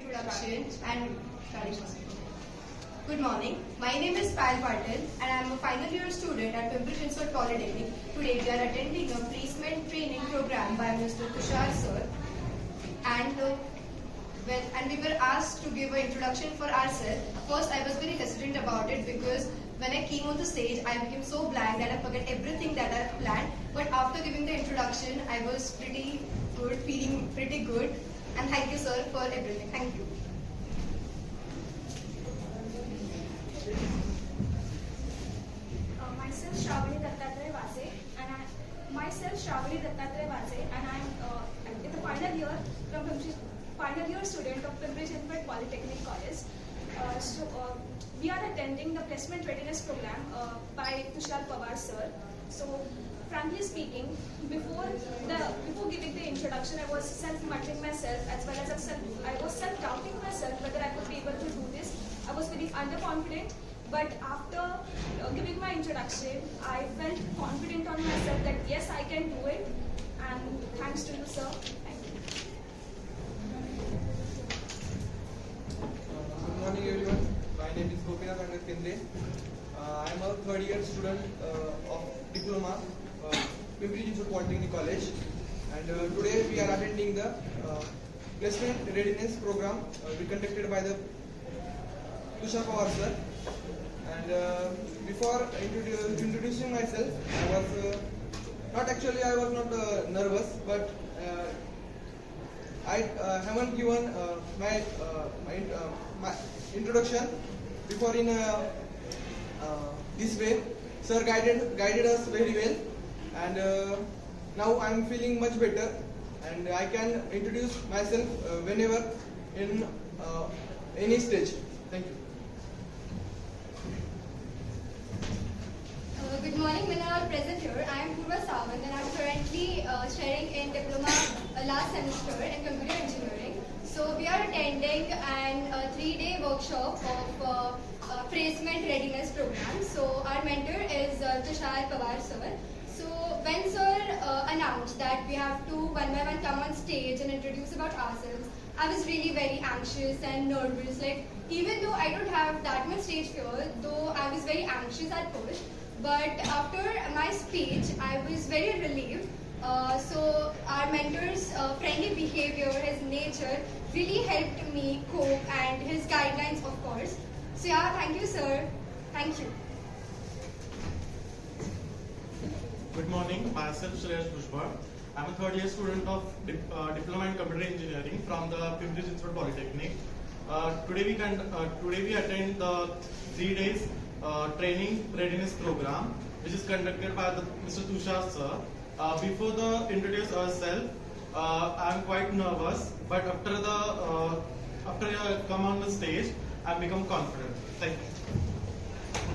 introduction and good morning. My name is Payal Patil and I am a final year student at Pimpri Chinchwad Polytechnic. Today we are attending a placement training program by Mr. Tushar sir, and we were asked to give an introduction for ourselves. First I was very hesitant about it because when I came on the stage I became so blank that I forget everything that I planned. But after giving the introduction I was pretty good, feeling pretty good. And thank you sir for everything. Thank you. Myself Shravani Dattatreya Vase and I'm in the final year student of Pimpri Chinchwad Polytechnic College. We are attending the placement readiness program by Tushar Pawar sir. So frankly speaking, before giving the introduction, I was self-muttering myself as well as I was self-doubting myself whether I could be able to do this. I was feeling underconfident, but after giving my introduction, I felt confident on myself that yes, I can do it. And thanks to you, sir. Thank you. Good morning, everyone. My name is Pimpri. I am a third year student of diploma Pimpri Chinchwad Polytechnic College, and today we are attending the placement readiness program conducted by the Tushar Pawar sir. And before introducing myself, I was not nervous, but I haven't given my introduction before in this way. Sir guided us very well, and now I am feeling much better, and I can introduce myself whenever in any stage. Thank you. Good morning, when I am present here. I am Purva Sawant and I am currently studying in diploma last semester in computer engineering. So we are attending an 3-day workshop of placement readiness program. So our mentor is Tushar Pawar sir. So when sir announced that we have to one by one come on stage and introduce about ourselves, I was really very anxious and nervous. Like, even though I don't have that much stage fear, though I was very anxious at first. But after my speech, I was very relieved. So our mentor's friendly behavior, his nature really helped me cope, and his guidelines, of course. So yeah, thank you sir. Thank you. Good morning, myself Tushar. I am a third year student of Diploma in Computer Engineering from the Pimpri Chinchwad Polytechnic. Today we attend the 3 days training readiness program, which is conducted by Mr. Tushar sir. Before the introduce ourselves, I am quite nervous, but after I come on the stage, I become confident. Thank you.